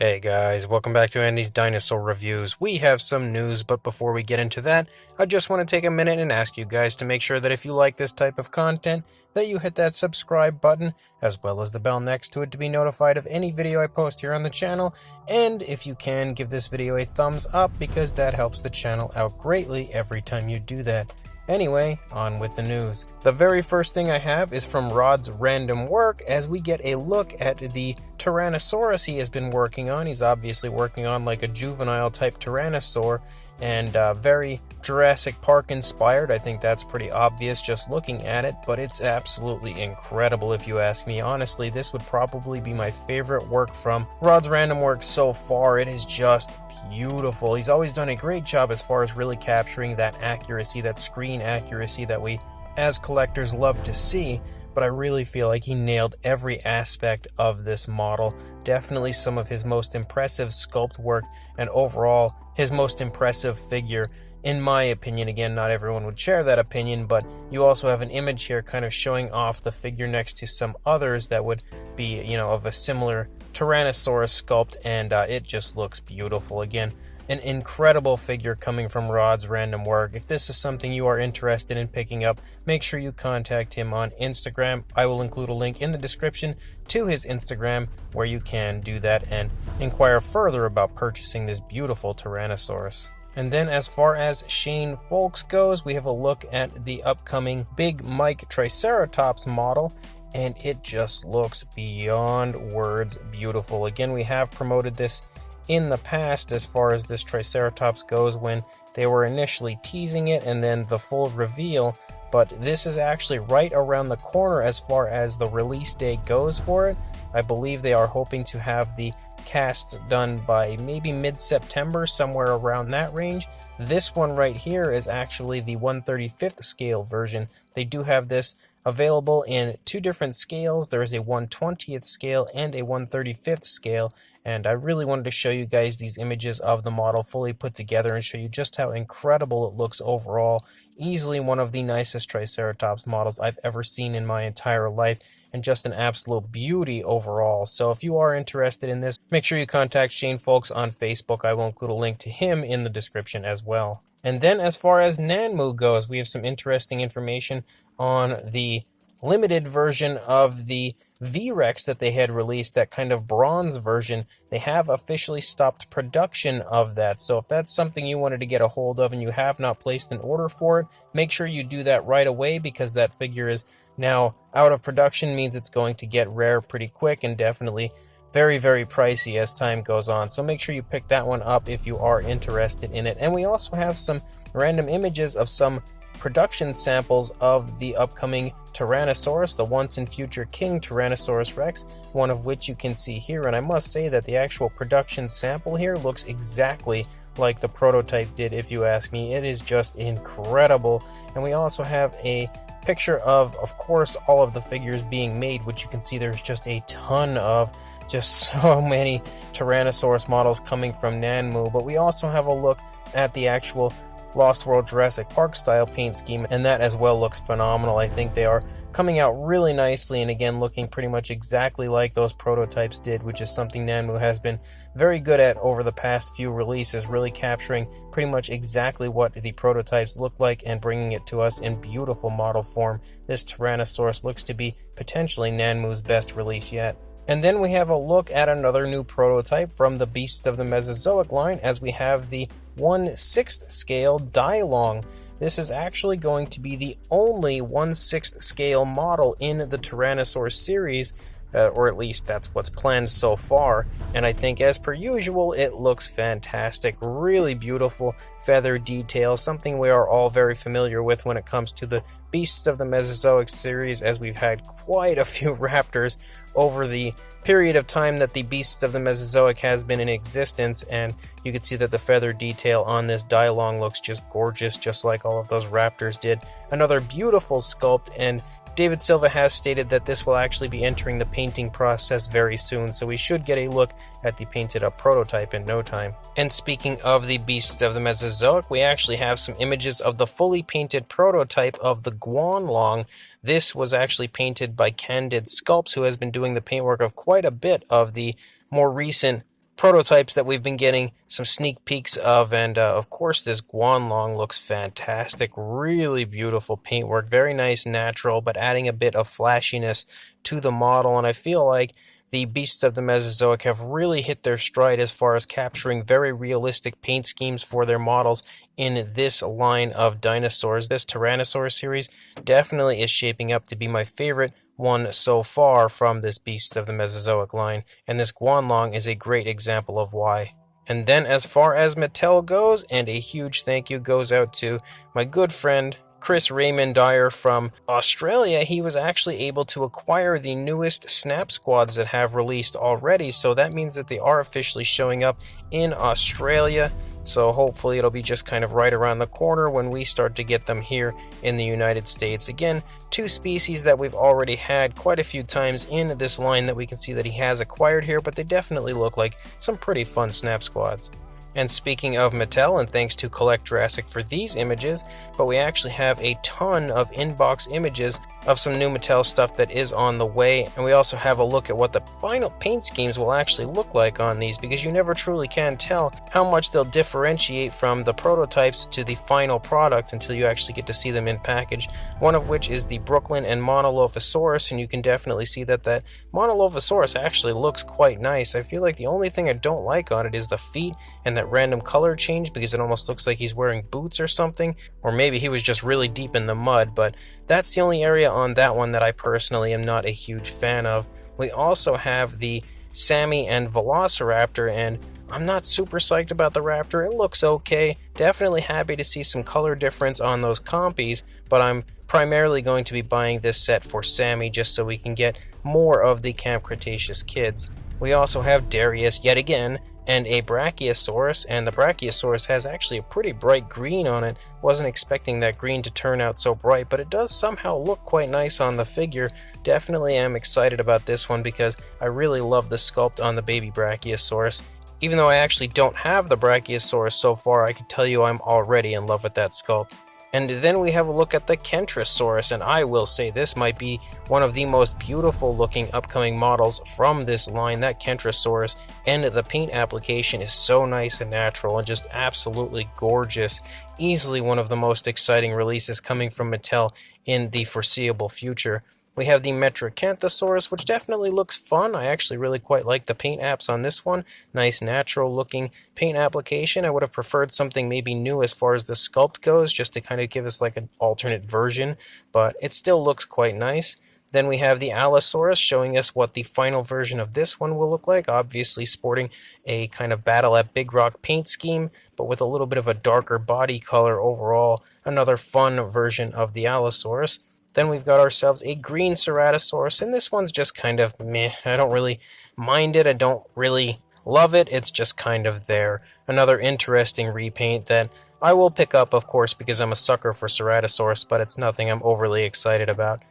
Hey guys, welcome back to Andy's Dinosaur Reviews. We have some news, but before we get into that, I just want to take a minute and ask you guys to make sure that if you like this type of content, that you hit that subscribe button, as well as the bell next to it to be notified of any video I post here on the channel, and if you can, give this video a thumbs up because that helps the channel out greatly every time you do that. Anyway, on with the news. The very first thing I have is from Rod's random work as we get a look at the Tyrannosaurus he has been working on. He's obviously working on like a juvenile type Tyrannosaur and very Jurassic Park inspired. I think that's pretty obvious just looking at it, but it's absolutely incredible if you ask me. Honestly, this would probably be my favorite work from Rod's random work so far. It is just beautiful. He's always done a great job as far as really capturing that accuracy, that screen accuracy that we as collectors love to see, but I really feel like he nailed every aspect of this model. Definitely some of his most impressive sculpt work and overall his most impressive figure. In my opinion, again, not everyone would share that opinion, but you also have an image here kind of showing off the figure next to some others that would be, of a similar Tyrannosaurus sculpt, and it just looks beautiful. Again, an incredible figure coming from Rod's random work. If this is something you are interested in picking up, make sure you contact him on Instagram. I will include a link in the description to his Instagram where you can do that and inquire further about purchasing this beautiful Tyrannosaurus. And then as far as Shane Foulkes goes, we have a look at the upcoming Big Mike Triceratops model, and it just looks beyond words beautiful. Again, we have promoted this in the past as far as this Triceratops goes when they were initially teasing it and then the full reveal, but this is actually right around the corner as far as the release date goes for it. I believe they are hoping to have the casts done by maybe mid-September, somewhere around that range. This one right here is actually the 1/35th scale version. They do have this available in two different scales. There is a 1/20th scale and a 1/35th scale, and I really wanted to show you guys these images of the model fully put together and show you just how incredible it looks overall. Easily one of the nicest Triceratops models I've ever seen in my entire life, and just an absolute beauty overall. So if you are interested in this, make sure you contact Shane Foulkes on Facebook. I will include a link to him in the description as well. And then as far as Nanmu goes, we have some interesting information on the limited version of the V-Rex that they had released, that kind of bronze version. They have officially stopped production of that. So if that's something you wanted to get a hold of and you have not placed an order for it, make sure you do that right away, because that figure is now out of production. Means it's going to get rare pretty quick and definitely very, very pricey as time goes on. So make sure you pick that one up if you are interested in it. And we also have some random images of some production samples of the upcoming Tyrannosaurus, the once and future King Tyrannosaurus Rex, one of which you can see here. And I must say that the actual production sample here looks exactly like the prototype did, if you ask me. It is just incredible. And we also have a picture of course, all of the figures being made, which you can see there's just a ton of, just so many Tyrannosaurus models coming from Nanmu. But we also have a look at the actual Lost World Jurassic Park style paint scheme, and that as well looks phenomenal. I think they are coming out really nicely, and again looking pretty much exactly like those prototypes did, which is something Nanmu has been very good at over the past few releases, really capturing pretty much exactly what the prototypes look like and bringing it to us in beautiful model form. This Tyrannosaurus looks to be potentially Nanmu's best release yet. And then we have a look at another new prototype from the Beasts of the Mesozoic line, as we have the 1/6 scale Dilong. This is actually going to be the only 1/6 scale model in the Tyrannosaur series, or at least that's what's planned so far. And I think, as per usual, it looks fantastic. Really beautiful feather detail, something we are all very familiar with when it comes to the Beasts of the Mesozoic series, as we've had quite a few raptors over the period of time that the Beasts of the Mesozoic has been in existence, and you can see that the feather detail on this Dilong looks just gorgeous, just like all of those raptors did. Another beautiful sculpt, and David Silva has stated that this will actually be entering the painting process very soon, so we should get a look at the painted up prototype in no time. And speaking of the Beasts of the Mesozoic, we actually have some images of the fully painted prototype of the Guanlong. This was actually painted by Candid Sculpts, who has been doing the paintwork of quite a bit of the more recent prototypes that we've been getting some sneak peeks of, and of course this Guanlong looks fantastic. Really beautiful paintwork, very nice natural, but adding a bit of flashiness to the model, and I feel like the beasts of the Mesozoic have really hit their stride as far as capturing very realistic paint schemes for their models in this line of dinosaurs. This Tyrannosaur series definitely is shaping up to be my favorite one so far from this beast of the Mesozoic line, and this Guanlong is a great example of why. And then as far as Mattel goes, and a huge thank you goes out to my good friend Chris Raymond Dyer from Australia. He was actually able to acquire the newest Snap Squads that have released already, so that means that they are officially showing up in Australia. So hopefully it'll be just kind of right around the corner when we start to get them here in the United States. Again, two species that we've already had quite a few times in this line that we can see that he has acquired here, but they definitely look like some pretty fun Snap Squads. And speaking of Mattel, and thanks to Collect Jurassic for these images, but we actually have a ton of inbox images of some new Mattel stuff that is on the way, and we also have a look at what the final paint schemes will actually look like on these, because you never truly can tell how much they'll differentiate from the prototypes to the final product until you actually get to see them in package, one of which is the Brooklyn and Monolophosaurus, and you can definitely see that that Monolophosaurus actually looks quite nice. I feel like the only thing I don't like on it is the feet and that random color change, because it almost looks like he's wearing boots or something, or maybe he was just really deep in the mud, but that's the only area on that one that I personally am not a huge fan of. We also have the Sammy and Velociraptor, and I'm not super psyched about the Raptor. It looks okay. Definitely happy to see some color difference on those compies, but I'm primarily going to be buying this set for Sammy just so we can get more of the Camp Cretaceous kids. We also have Darius yet again, and a Brachiosaurus, and the Brachiosaurus has actually a pretty bright green on it. Wasn't expecting that green to turn out so bright, but it does somehow look quite nice on the figure. Definitely am excited about this one because I really love the sculpt on the baby Brachiosaurus. Even though I actually don't have the Brachiosaurus so far, I can tell you I'm already in love with that sculpt. And then we have a look at the Kentrosaurus, and I will say this might be one of the most beautiful looking upcoming models from this line. That Kentrosaurus, and the paint application is so nice and natural and just absolutely gorgeous. Easily one of the most exciting releases coming from Mattel in the foreseeable future. We have the Metracanthosaurus, which definitely looks fun. I actually really quite like the paint apps on this one. Nice natural looking paint application. I would have preferred something maybe new as far as the sculpt goes, just to kind of give us like an alternate version, but it still looks quite nice. Then we have the Allosaurus showing us what the final version of this one will look like, obviously sporting a kind of Battle at Big Rock paint scheme, but with a little bit of a darker body color overall. Another fun version of the Allosaurus. Then we've got ourselves a green Ceratosaurus, and this one's just kind of meh. I don't really mind it. I don't really love it. It's just kind of there. Another interesting repaint that I will pick up, of course, because I'm a sucker for Ceratosaurus, but it's nothing I'm overly excited about.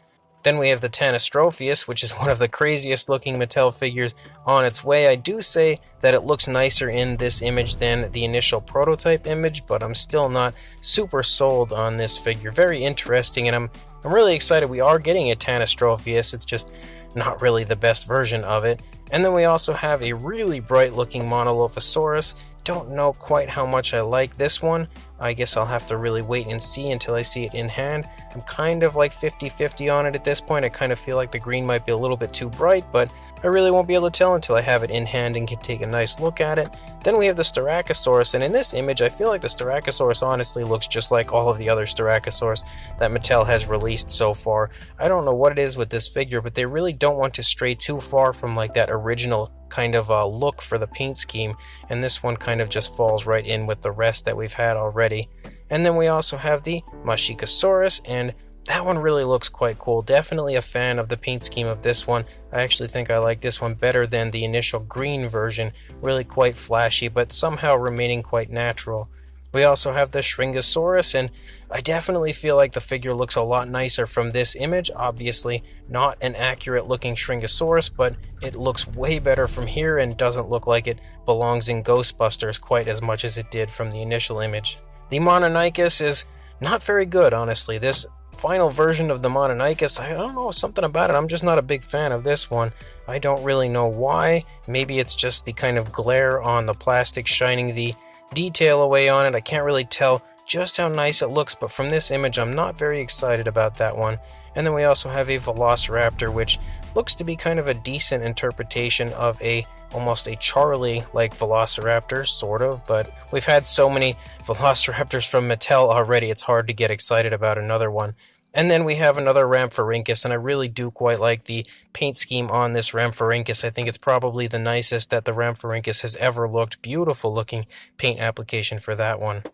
Then we have the Tanystropheus, which is one of the craziest looking Mattel figures on its way. I do say that it looks nicer in this image than the initial prototype image, but I'm still not super sold on this figure. Very interesting, and I'm really excited we are getting a Tanystropheus. It's just not really the best version of it. And then we also have a really bright looking Monolophosaurus. Don't know quite how much I like this one. I guess I'll have to really wait and see until I see it in hand. I'm kind of like 50-50 on it at this point. I kind of feel like the green might be a little bit too bright, but I really won't be able to tell until I have it in hand and can take a nice look at it. Then we have the Styracosaurus, and in this image I feel like the Styracosaurus honestly looks just like all of the other Styracosaurs that Mattel has released so far. I don't know what it is with this figure, but they really don't want to stray too far from like that original kind of look for the paint scheme, and this one kind of just falls right in with the rest that we've had already. And then we also have the Machikosaurus, and that one really looks quite cool. Definitely a fan of the paint scheme of this one. I actually think I like this one better than the initial green version. Really quite flashy, but somehow remaining quite natural. We also have the Shringosaurus, and I definitely feel like the figure looks a lot nicer from this image. Obviously not an accurate looking Shringosaurus, but it looks way better from here and doesn't look like it belongs in Ghostbusters quite as much as it did from the initial image. The Mononychus is not very good, honestly. This final version of the Mononychus, I don't know, something about it. I'm just not a big fan of this one. I don't really know why. Maybe it's just the kind of glare on the plastic shining the detail away on it. I can't really tell just how nice it looks, but from this image, I'm not very excited about that one. And then we also have a Velociraptor, which looks to be kind of a decent interpretation of almost a Charlie-like Velociraptor, sort of, but we've had so many Velociraptors from Mattel already, it's hard to get excited about another one. And then we have another Rhamphorhynchus, and I really do quite like the paint scheme on this Rhamphorhynchus. I think it's probably the nicest that the Rhamphorhynchus has ever looked. Beautiful looking paint application for that one.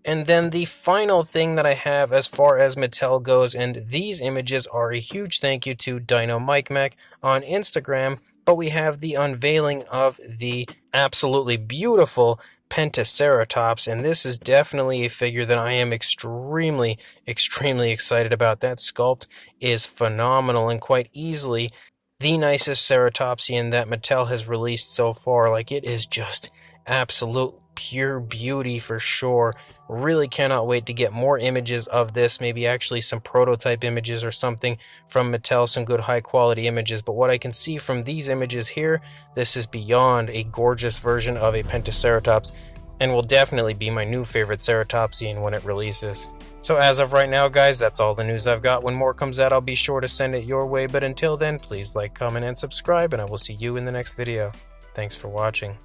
And then the final thing that I have as far as Mattel goes, and these images are a huge thank you to Dino Mike Mac on Instagram, but we have the unveiling of the absolutely beautiful Pentaceratops, and this is definitely a figure that I am extremely excited about. That sculpt is phenomenal and quite easily the nicest ceratopsian that Mattel has released so far. Like, it is just absolute pure beauty for sure. Really cannot wait to get more images of this, maybe actually some prototype images or something from Mattel, some good high quality images. But what I can see from these images here, this is beyond a gorgeous version of a Pentaceratops, and will definitely be my new favorite ceratopsian when it releases. So as of right now, guys, that's all the news I've got. When more comes out, I'll be sure to send it your way, but until then, please like, comment, and subscribe, and I will see you in the next video. Thanks for watching.